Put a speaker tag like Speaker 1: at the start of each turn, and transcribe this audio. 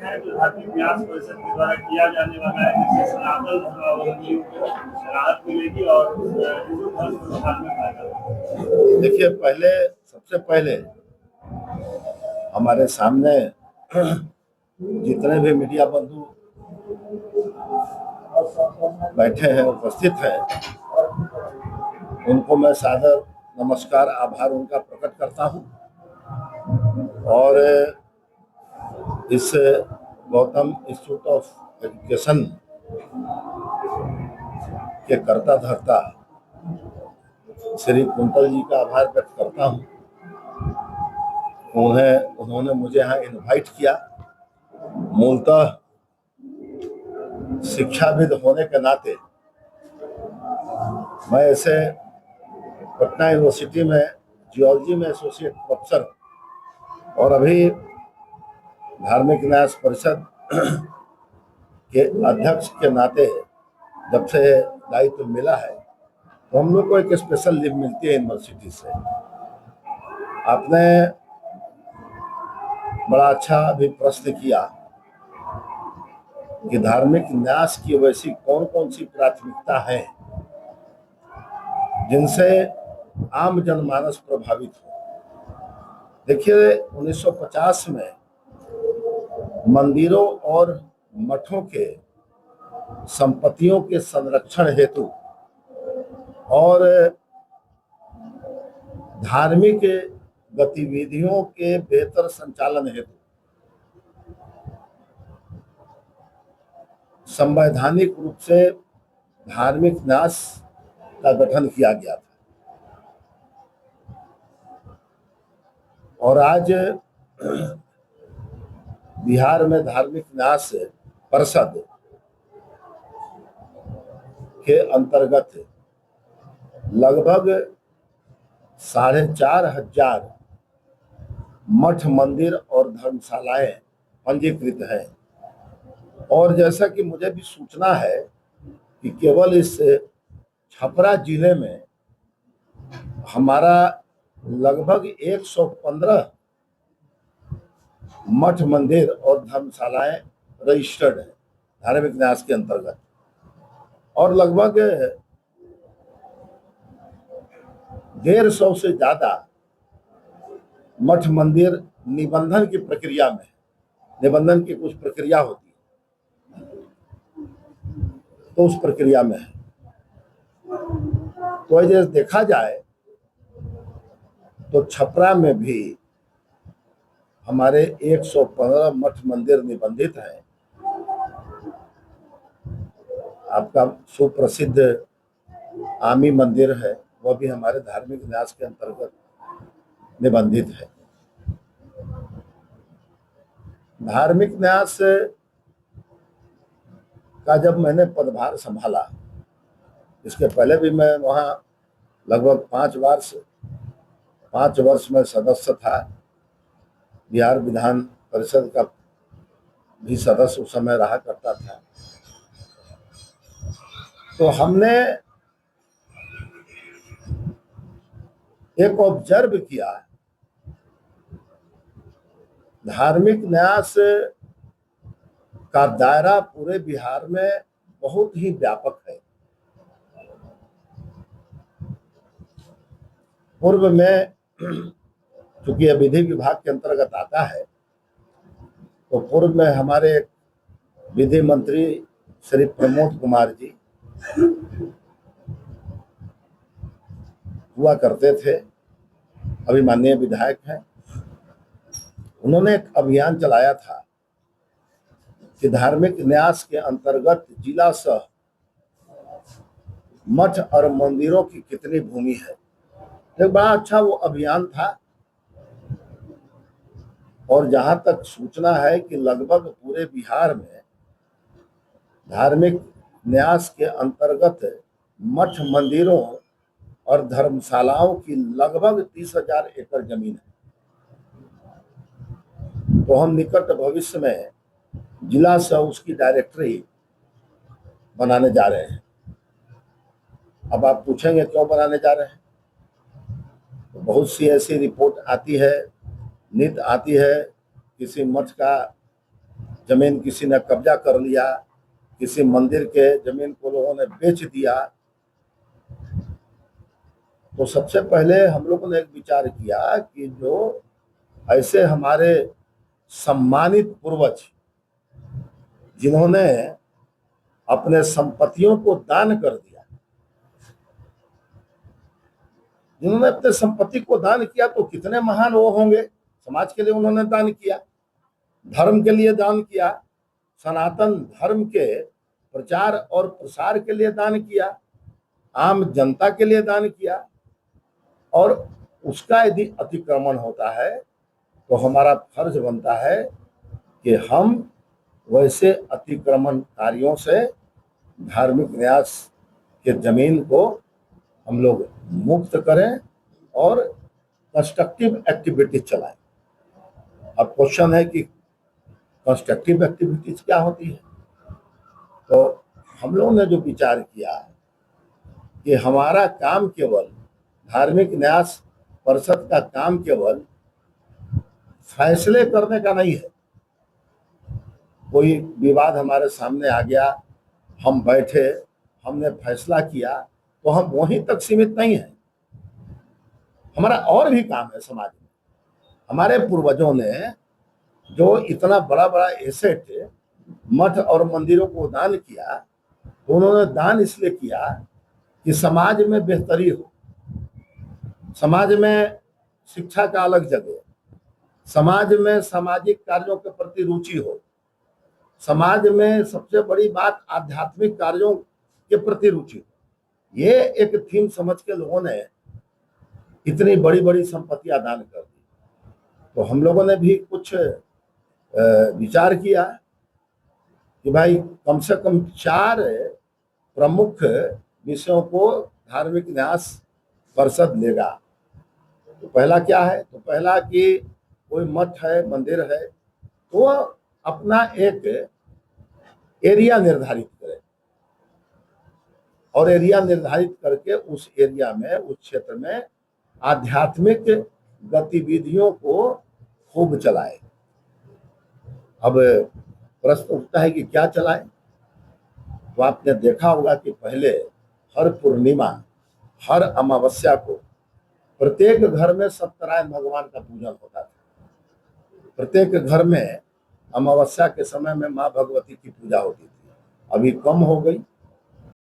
Speaker 1: है जो धार्मिक न्यास परिषद के द्वारा किया जाने वाला है, जिससे सनातन धर्मावलंबियों को राहत मिलेगी और हिंदू धर्म प्रसार में फायदा।
Speaker 2: देखिए, सबसे पहले हमारे सामने जितने भी मीडिया बंधु बैठे हैं, उपस्थित हैं, उनको मैं सादर नमस्कार, आभार उनका प्रकट करता हूं। और इस गौतम इंस्टीट्यूट ऑफ एजुकेशन के कर्ता धर्ता श्री कुंतल जी का आभार व्यक्त करता हूं। उन्होंने मुझे यहाँ इनवाइट किया। मूलतः शिक्षाविद होने के नाते मैं ऐसे पटना यूनिवर्सिटी में जियोलॉजी में एसोसिएट प्रोफेसर और अभी धार्मिक न्यास परिषद के अध्यक्ष के नाते जब से दायित्व मिला है, तो हम लोग को एक स्पेशल लीव मिलती है यूनिवर्सिटी से। आपने बड़ा अच्छा अभी प्रश्न किया कि धार्मिक न्यास की वैसी कौन कौन सी प्राथमिकता है जिनसे आम जनमानस प्रभावित हो। देखिए, 1950 में मंदिरों और मठों के संपत्तियों के संरक्षण हेतु और धार्मिक गतिविधियों के बेहतर संचालन हेतु संवैधानिक रूप से धार्मिक न्यास का गठन किया गया था। और आज बिहार में धार्मिक न्यास परिषद के अंतर्गत लगभग 4,500 मठ, मंदिर और धर्मशालाएं पंजीकृत हैं। और जैसा कि मुझे भी सूचना है कि केवल इस छपरा जिले में हमारा लगभग 115 मठ, मंदिर और धर्मशालाएं रजिस्टर्ड है धार्मिक न्यास के अंतर्गत। और लगभग 150 से ज्यादा मठ, मंदिर निबंधन की प्रक्रिया में, निबंधन की कुछ प्रक्रिया होती है, तो उस प्रक्रिया में है। तो जैसे देखा जाए तो छपरा में भी हमारे 115 मठ, मंदिर निबंधित हैं। आपका सुप्रसिद्ध आमी मंदिर है, वह भी हमारे धार्मिक न्यास के अंतर्गत निबंधित है। धार्मिक न्यास का जब मैंने पदभार संभाला, इसके पहले भी मैं वहाँ लगभग 5 वर्ष में सदस्य था। बिहार विधान परिषद का भी सदस्य उस समय रहा करता था। तो हमने एक ऑब्जर्व किया, धार्मिक न्यास का दायरा पूरे बिहार में बहुत ही व्यापक है। पूर्व में चूंकि यह विधि विभाग के अंतर्गत आता है, तो पूर्व में हमारे विधि मंत्री श्री प्रमोद कुमार जी हुआ करते थे, अभी माननीय विधायक हैं। उन्होंने एक अभियान चलाया था कि धार्मिक न्यास के अंतर्गत जिला सह मठ और मंदिरों की कितनी भूमि है। एक बड़ा अच्छा वो अभियान था। और जहां तक सूचना है कि लगभग पूरे बिहार में धार्मिक न्यास के अंतर्गत मठ, मंदिरों और धर्मशालाओं की लगभग 30,000 एकड़ जमीन है। तो हम निकट भविष्य में जिला से उसकी डायरेक्टरी बनाने जा रहे हैं। अब आप पूछेंगे क्यों बनाने जा रहे हैं, तो बहुत सी ऐसी रिपोर्ट आती है, नित आती है, किसी मठ का जमीन किसी ने कब्जा कर लिया, किसी मंदिर के जमीन को लोगों ने बेच दिया। तो सबसे पहले हम लोगों ने एक विचार किया कि जो ऐसे हमारे सम्मानित पूर्वज जिन्होंने अपने संपत्तियों को दान कर दिया, जिन्होंने अपने संपत्ति को दान किया, तो कितने महान वो होंगे। समाज के लिए उन्होंने दान किया, धर्म के लिए दान किया, सनातन धर्म के प्रचार और प्रसार के लिए दान किया, आम जनता के लिए दान किया। और उसका यदि अतिक्रमण होता है तो हमारा फर्ज बनता है कि हम वैसे अतिक्रमणकारियों से धार्मिक न्यास के जमीन को हम लोग मुक्त करें और कंस्ट्रक्टिव एक्टिविटी चलाएं। अब क्वेश्चन है कि कंस्ट्रक्टिव एक्टिविटीज क्या होती है। तो हम लोगों ने जो विचार किया कि हमारा काम केवल धार्मिक न्यास परिषद का काम केवल फैसले करने का नहीं है। कोई विवाद हमारे सामने आ गया, हम बैठे, हमने फैसला किया, तो हम वहीं तक सीमित नहीं है। हमारा और भी काम है समाज में। हमारे पूर्वजों ने जो इतना बड़ा बड़ा एसेट मठ और मंदिरों को दान किया, तो उन्होंने दान इसलिए किया कि समाज में बेहतरी हो, समाज में शिक्षा का अलग जगह, समाज में सामाजिक कार्यों के प्रति रुचि हो, समाज में सबसे बड़ी बात आध्यात्मिक कार्यों के प्रति रुचि हो। ये एक थीम समझ के लोगों ने इतनी बड़ी बड़ी संपत्तियां दान कर दी। तो हम लोगों ने भी कुछ विचार किया कि भाई कम से कम 4 प्रमुख विषयों को धार्मिक न्यास परिषद लेगा। तो पहला क्या है? तो पहला कि कोई मठ है, मंदिर है, तो वो अपना एक एरिया निर्धारित करे और एरिया निर्धारित करके उस एरिया में, उस क्षेत्र में आध्यात्मिक गतिविधियों को खूब चलाए। अब प्रश्न उठता है कि क्या चलाए। तो आपने देखा होगा कि पहले हर पूर्णिमा, हर अमावस्या को प्रत्येक घर में सत्यनारायण भगवान का पूजन होता था। प्रत्येक घर में अमावस्या के समय में माँ भगवती की पूजा होती थी। अभी कम हो गई,